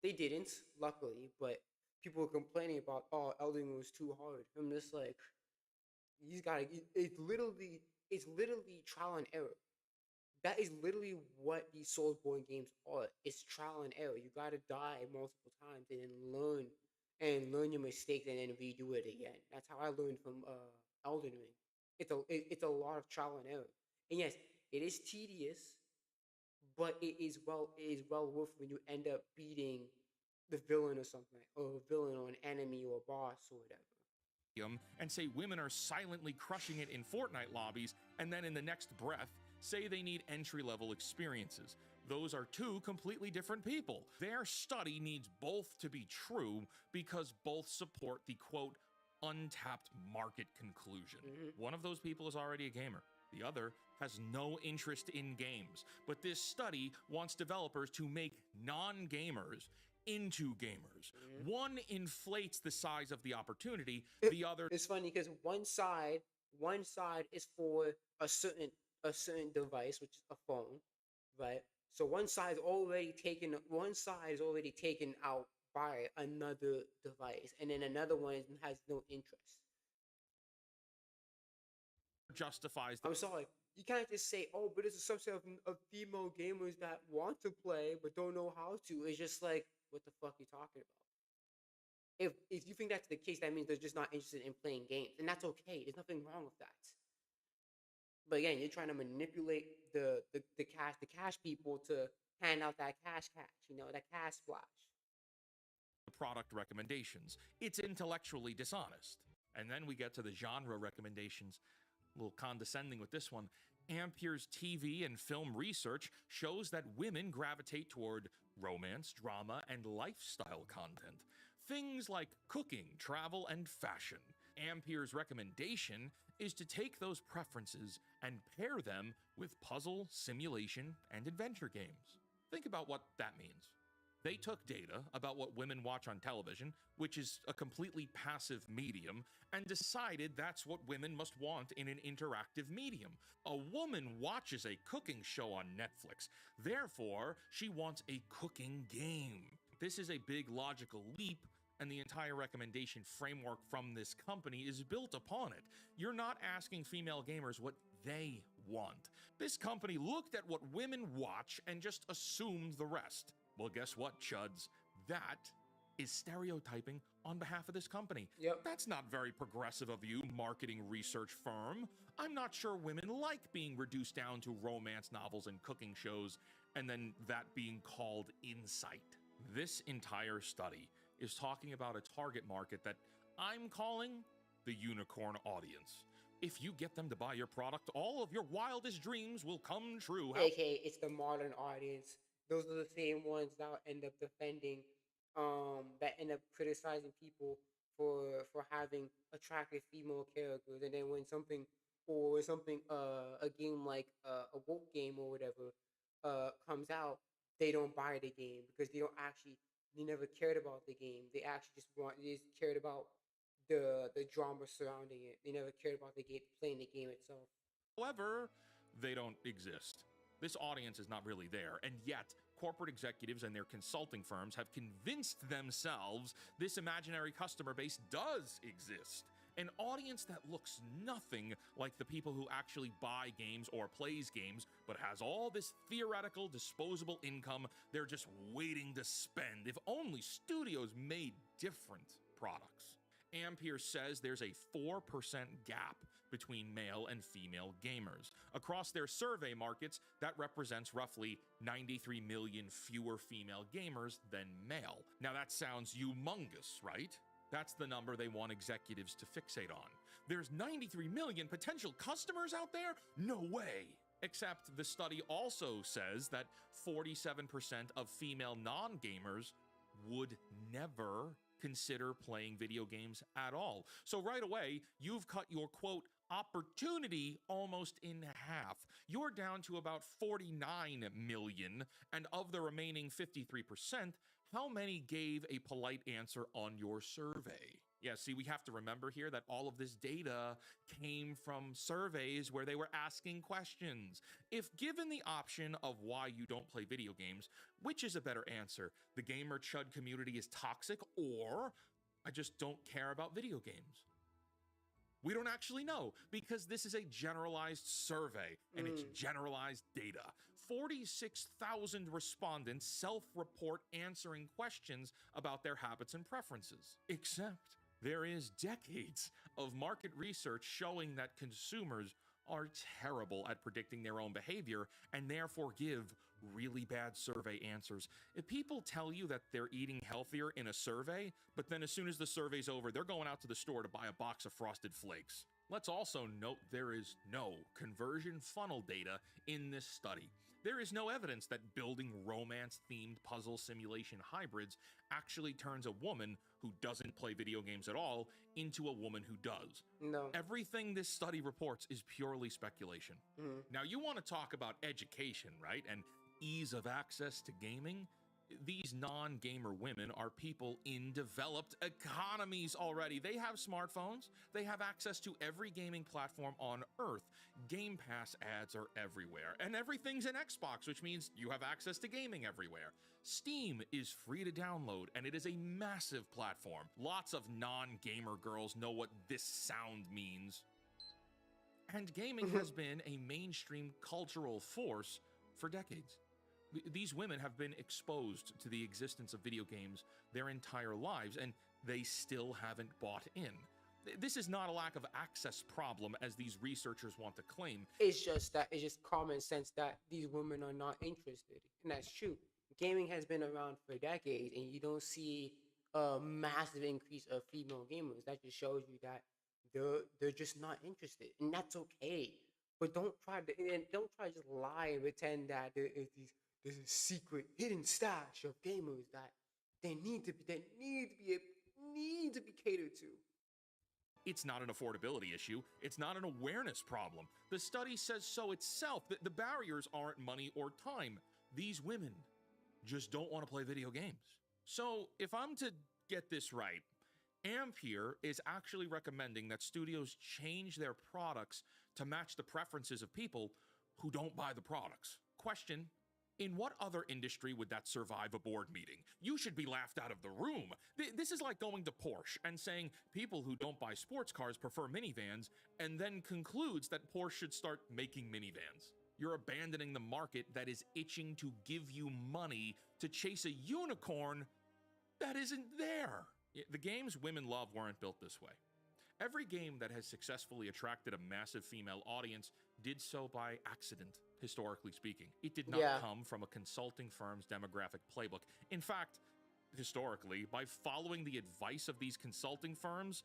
They didn't, luckily, but people were complaining about, oh, Elden Ring was too hard. I'm just like, you gotta. It's literally trial and error. That is literally what these Soulsborne games are. It's trial and error. You gotta die multiple times and then learn your mistakes and then redo it again. That's how I learned from Elden Ring. It's a lot of trial and error. And yes, it is tedious, but it is well worth when you end up beating the villain or something, or a villain or an enemy or a boss or whatever. And say women are silently crushing it in Fortnite lobbies, and then in the next breath, say they need entry-level experiences. Those are two completely different people. Their study needs both to be true because both support the quote, untapped market conclusion. One of those people is already a gamer. The other has no interest in games. But this study wants developers to make non-gamers into gamers. One inflates the size of the opportunity, the other... It's funny because one side is for a certain device, which is a phone, right? So one side is already taken out by another device, and then another one has no interest. justifies I'm sorry, you can't just say, "Oh, but it's a subset of female gamers that want to play but don't know how to." It's just like, what the fuck are you talking about? If you think that's the case, that means they're just not interested in playing games, and that's okay. There's nothing wrong with that. But again, you're trying to manipulate the cash people to hand out that cash, that cash splash. product recommendations. It's intellectually dishonest. And then we get to the genre recommendations. A little condescending with this one. Ampere's TV and film research shows that women gravitate toward romance, drama, and lifestyle content. Things like cooking, travel, and fashion. Ampere's recommendation is to take those preferences and pair them with puzzle, simulation, and adventure games. Think about what that means. They took data about what women watch on television, which is a completely passive medium, and decided that's what women must want in an interactive medium. A woman watches a cooking show on Netflix, therefore, she wants a cooking game. This is a big logical leap, and the entire recommendation framework from this company is built upon it. You're not asking female gamers what they want. This company looked at what women watch and just assumed the rest. Well, guess what, chuds? That is stereotyping on behalf of this company. Yep. That's not very progressive of you, marketing research firm. I'm not sure women like being reduced down to romance novels and cooking shows, and then that being called insight. This entire study is talking about a target market that I'm calling the unicorn audience. If you get them to buy your product, all of your wildest dreams will come true. AKA, it's the modern audience. Those are the same ones that end up defending, that end up criticizing people for having attractive female characters, and then when a game like a woke game or whatever comes out, they don't buy the game because they never cared about the game. They just cared about the drama surrounding it. They never cared about playing the game itself. However, they don't exist. This audience is not really there, and yet corporate executives and their consulting firms have convinced themselves this imaginary customer base does exist. An audience that looks nothing like the people who actually buy games or plays games, but has all this theoretical disposable income they're just waiting to spend if only studios made different products. Ampere says there's a 4% gap between male and female gamers. Across their survey markets, that represents roughly 93 million fewer female gamers than male. Now that sounds humongous, right? That's the number they want executives to fixate on. There's 93 million potential customers out there? No way! Except the study also says that 47% of female non-gamers would never consider playing video games at all. So right away, you've cut your quote opportunity almost in half. You're down to about 49 million, and of the remaining 53%, how many gave a polite answer on your survey? Yeah, see, we have to remember here that all of this data came from surveys where they were asking questions. If given the option of why you don't play video games, which is a better answer? The gamer chud community is toxic, or I just don't care about video games? We don't actually know because this is a generalized survey and it's generalized data. 46,000 respondents self-report answering questions about their habits and preferences. Except there is decades of market research showing that consumers are terrible at predicting their own behavior and therefore give really bad survey answers. If people tell you that they're eating healthier in a survey, but then as soon as the survey's over, they're going out to the store to buy a box of Frosted Flakes. Let's also note there is no conversion funnel data in this study. There is no evidence that building romance-themed puzzle simulation hybrids actually turns a woman who doesn't play video games at all into a woman who does. No. Everything this study reports is purely speculation. Now, you want to talk about education, right? And ease of access to gaming? These non-gamer women are people in developed economies already. They have smartphones. They have access to every gaming platform on Earth. Game Pass ads are everywhere. And everything's in Xbox, which means you have access to gaming everywhere. Steam is free to download, and it is a massive platform. Lots of non-gamer girls know what this sound means. And gaming has been a mainstream cultural force for decades. These women have been exposed to the existence of video games their entire lives, and they still haven't bought in. This is not a lack of access problem, as these researchers want to claim. It's just common sense that these women are not interested, and that's true. Gaming has been around for decades, and you don't see a massive increase of female gamers. That just shows you that they're just not interested, and that's okay. But don't try to just lie and pretend that there's a secret hidden stash of gamers that need to be catered to. It's not an affordability issue. It's not an awareness problem. The study says so itself, that the barriers aren't money or time. These women just don't want to play video games. So if I'm to get this right, Ampere is actually recommending that studios change their products to match the preferences of people who don't buy the products. Question: in what other industry would that survive a board meeting? You should be laughed out of the room. This is like going to Porsche and saying people who don't buy sports cars prefer minivans, and then concludes that Porsche should start making minivans. You're abandoning the market that is itching to give you money to chase a unicorn that isn't there. The games women love weren't built this way. Every game that has successfully attracted a massive female audience did so by accident, historically speaking. It did not come from a consulting firm's demographic playbook. In fact, historically, by following the advice of these consulting firms,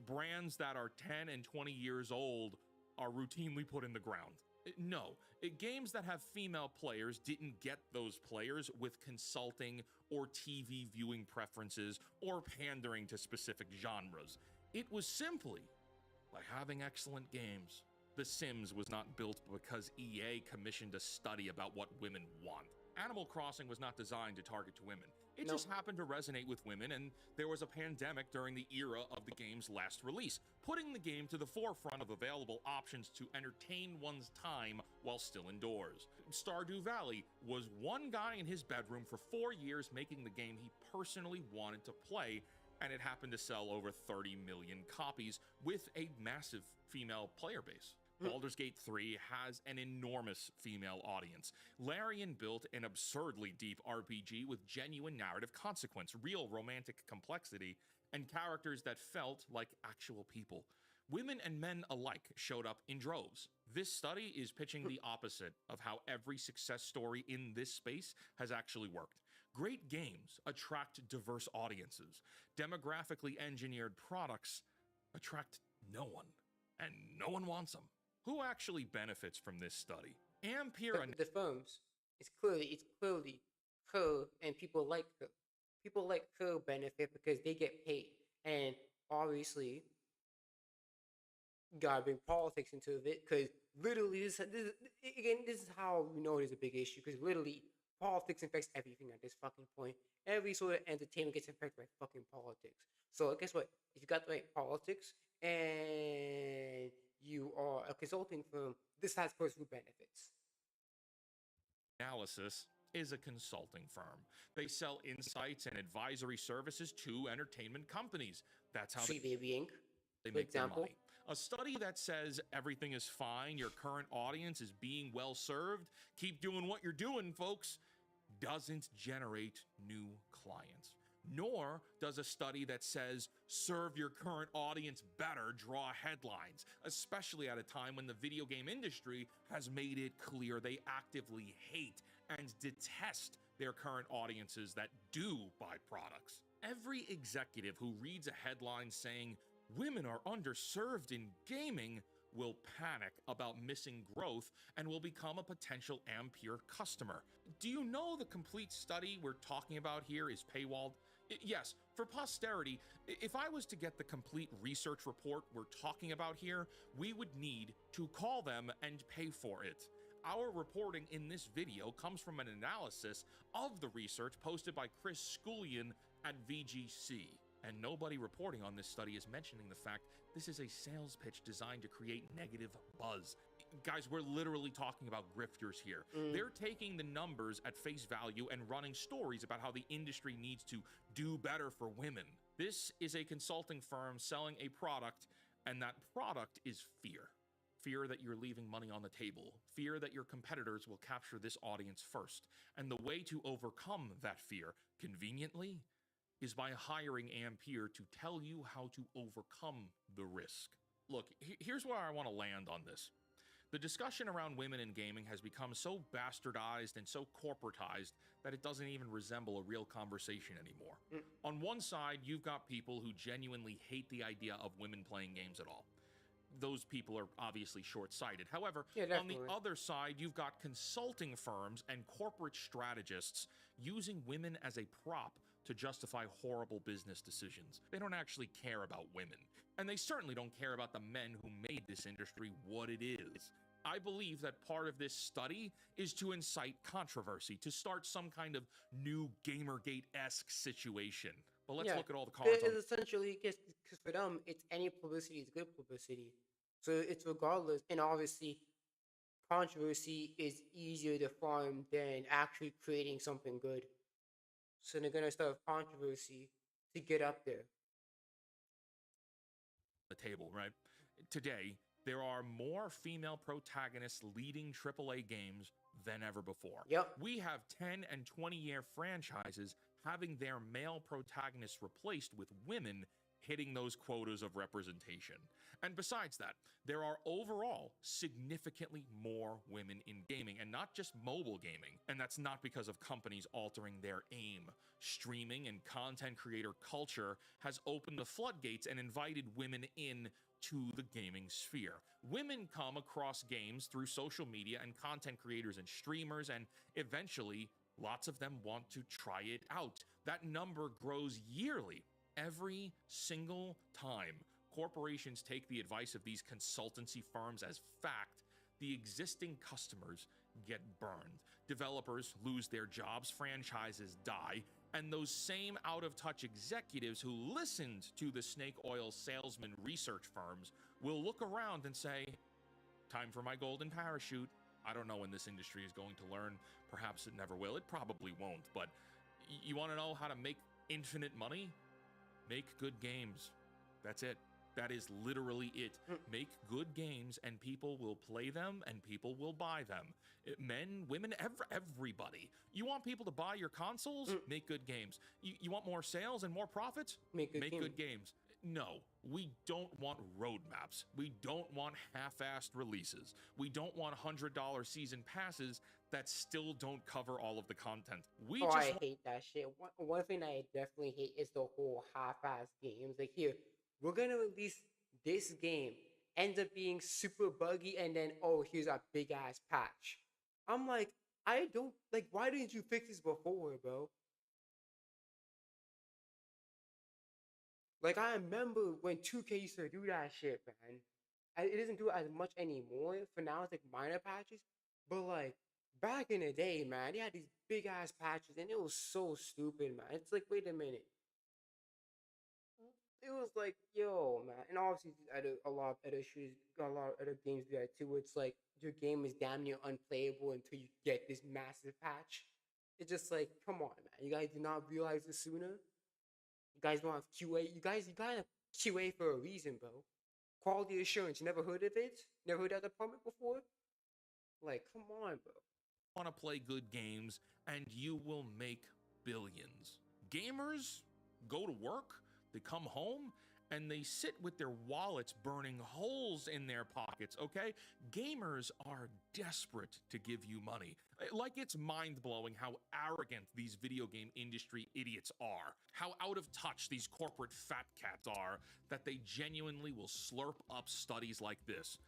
brands that are 10 and 20 years old are routinely put in the ground. No, games that have female players didn't get those players with consulting or TV viewing preferences or pandering to specific genres. It was simply by having excellent games. The Sims was not built because EA commissioned a study about what women want. Animal Crossing was not designed to target to women. It just happened to resonate with women, and there was a pandemic during the era of the game's last release, putting the game to the forefront of available options to entertain one's time while still indoors. Stardew Valley was one guy in his bedroom for 4 years making the game he personally wanted to play, and it happened to sell over 30 million copies with a massive female player base. Baldur's Gate 3 has an enormous female audience. Larian built an absurdly deep RPG with genuine narrative consequence, real romantic complexity, and characters that felt like actual people. Women and men alike showed up in droves. This study is pitching the opposite of how every success story in this space has actually worked. Great games attract diverse audiences. Demographically engineered products attract no one, and no one wants them. Who actually benefits from this study? Ampere... The firms. It's clearly her, and people like her. people like her benefit because they get paid, and obviously gotta bring politics into it because literally this is how we know it is a big issue because literally politics affects everything at this fucking point. Every sort of entertainment gets affected by fucking politics. So guess what? If you got the right politics and you are a consulting firm, this has personal benefits. Analysis is a consulting firm. They sell insights and advisory services to entertainment companies. That's how Sweet Baby Inc., they for make their example. money. A study that says everything is fine, your current audience is being well served, keep doing what you're doing, folks, doesn't generate new clients. Nor does a study that says serve your current audience better draw headlines, especially at a time when the video game industry has made it clear they actively hate and detest their current audiences that do buy products. Every executive who reads a headline saying women are underserved in gaming will panic about missing growth and will become a potential Ampere customer. Do you know the complete study we're talking about here is paywalled? Yes, for posterity, if I was to get the complete research report we're talking about here, we would need to call them and pay for it. Our reporting in this video comes from an analysis of the research posted by Chris Scullion at VGC. And nobody reporting on this study is mentioning the fact this is a sales pitch designed to create negative buzz. Guys, we're literally talking about grifters here. They're taking the numbers at face value and running stories about how the industry needs to do better for women. This is a consulting firm selling a product, and that product is fear. Fear that you're leaving money on the table. Fear that your competitors will capture this audience first. And the way to overcome that fear, conveniently, is by hiring Ampere to tell you how to overcome the risk. Look, here's where I want to land on this. The discussion around women in gaming has become so bastardized and so corporatized that it doesn't even resemble a real conversation anymore. On one side, you've got people who genuinely hate the idea of women playing games at all. Those people are obviously short-sighted. However, Yeah, on the definitely. other side, you've got consulting firms and corporate strategists using women as a prop to justify horrible business decisions. They don't actually care about women, and they certainly don't care about the men who made this industry what it is. I believe that part of this study is to incite controversy, to start some kind of new Gamergate-esque situation. But let's Yeah, look at all the cards on it's essentially because for them, it's any publicity is good publicity. So it's regardless, and obviously, controversy is easier to farm than actually creating something good. So they're gonna start controversy to get up there. the table, right? Today, there are more female protagonists leading AAA games than ever before. Yep. We have 10 and 20-year franchises having their male protagonists replaced with women hitting those quotas of representation. And besides that, there are overall significantly more women in gaming, and not just mobile gaming. And that's not because of companies altering their aim. Streaming and content creator culture has opened the floodgates and invited women in to the gaming sphere. Women come across games through social media and content creators and streamers, and eventually, lots of them want to try it out. That number grows yearly. Every single time corporations take the advice of these consultancy firms as fact, the existing customers get burned. Developers lose their jobs, franchises die, and those same out-of-touch executives who listened to the snake oil salesman research firms will look around and say, time for my golden parachute. I don't know when this industry is going to learn. Perhaps it never will. It probably won't. But you want to know how to make infinite money? Make good games. That's it. That is literally it. Make good games and people will play them and people will buy them. Men, women, everybody. You want people to buy your consoles? Make good games. You want more sales and more profits? Make good good games. No, we don't want roadmaps. We don't want half-assed releases. We don't want $100 season passes that still don't cover all of the content. We Oh, just I hate that shit. One thing I definitely hate is the whole half-ass games. Like here, we're gonna release this game, ends up being super buggy, and then oh, here's a big ass patch. I'm like, I don't like. Why didn't you fix this before, bro? Like I remember when 2K used to do that shit, man. It doesn't do it as much anymore. For now, it's like minor patches. But like back in the day, man, they had these big ass patches, and it was so stupid, man. It's like, wait a minute. It was like, yo, man, and obviously, a lot of other shooters, a lot of other games do that too. It's like your game is damn near unplayable until you get this massive patch. It's just like, come on, man. You guys did not realize this sooner. You guys don't have QA. You guys have QA for a reason, bro. Quality assurance. You never heard of it? Never heard of that department before? Like, come on, bro. Want to play good games, and you will make billions. Gamers go to work, they come home, and they sit with their wallets burning holes in their pockets, okay? Gamers are desperate to give you money. Like it's mind blowing how arrogant these video game industry idiots are, how out of touch these corporate fat cats are, that they genuinely will slurp up studies like this.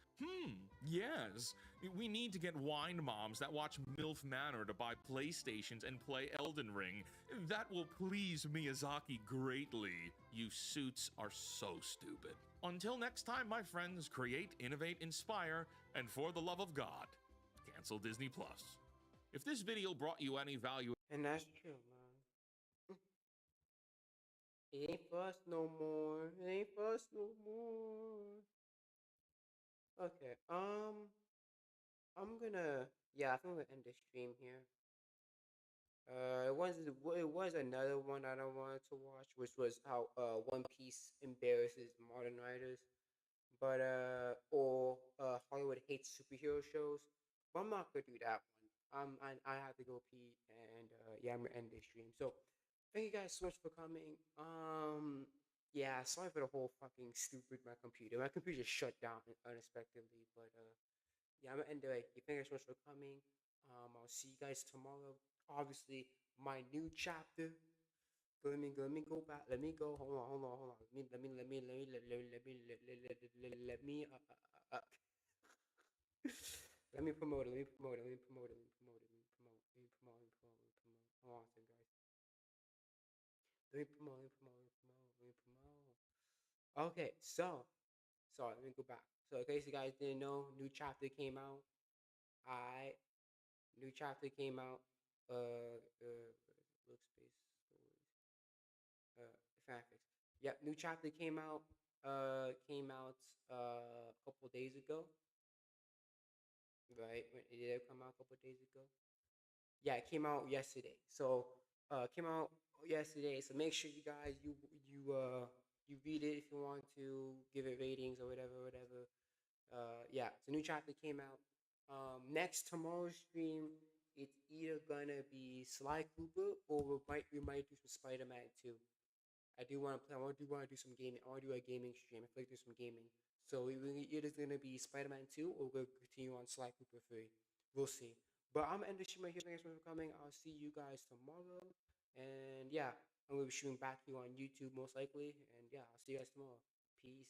Yes. We need to get wine moms that watch MILF Manor to buy PlayStations and play Elden Ring. That will please Miyazaki greatly. You suits are so stupid. Until next time, my friends, create, innovate, inspire, and for the love of God, cancel Disney Plus. If this video brought you any value, And that's true, man. It ain't for us no more. It ain't for us no more. Okay. I'm gonna. Yeah, I think I'm gonna end the stream here. It was another one that I wanted to watch, which was how One Piece embarrasses modern writers, but Hollywood hates superhero shows. But I'm not gonna do that one. I have to go pee, and yeah, I'm gonna end this stream. So thank you guys so much for coming. Yeah, sorry for the whole fucking stupid my computer. My computer just shut down unexpectedly, but yeah, I'm gonna end it. Like, thank you guys so much for coming. I'll see you guys tomorrow. Obviously, my new chapter. Let me go back. Let me go. Hold on. Let me let me promote it. Let me promote it. Let me promote it. Let me promote it. Let me promote. Let me promote. Let me promote. Let me promote. Hold on a second, guys. Let me promote. Let me promote. Let me promote. Let me promote. Okay, so sorry. Let me go back. So in case you guys didn't know, new chapter came out. I New chapter came out. Workspace fanfics. Yep, new chapter came out. A couple days ago. Right? It did come out a couple days ago. Yeah, it came out yesterday. So came out yesterday. So make sure you guys you read it if you want to give it ratings or whatever. Yeah, so new chapter came out. Next tomorrow's stream, it's either gonna be Sly Cooper or we might do some Spider Man 2. I do want to play. I do want to do some gaming. I want to do a gaming stream. I feel like do some gaming. So it is gonna be Spider Man 2 or we'll continue on Sly Cooper 3. We'll see. But I'm gonna end the stream right here. Thanks for coming. I'll see you guys tomorrow. And yeah, I'm gonna be shooting back to you on YouTube most likely. And yeah, I'll see you guys tomorrow. Peace.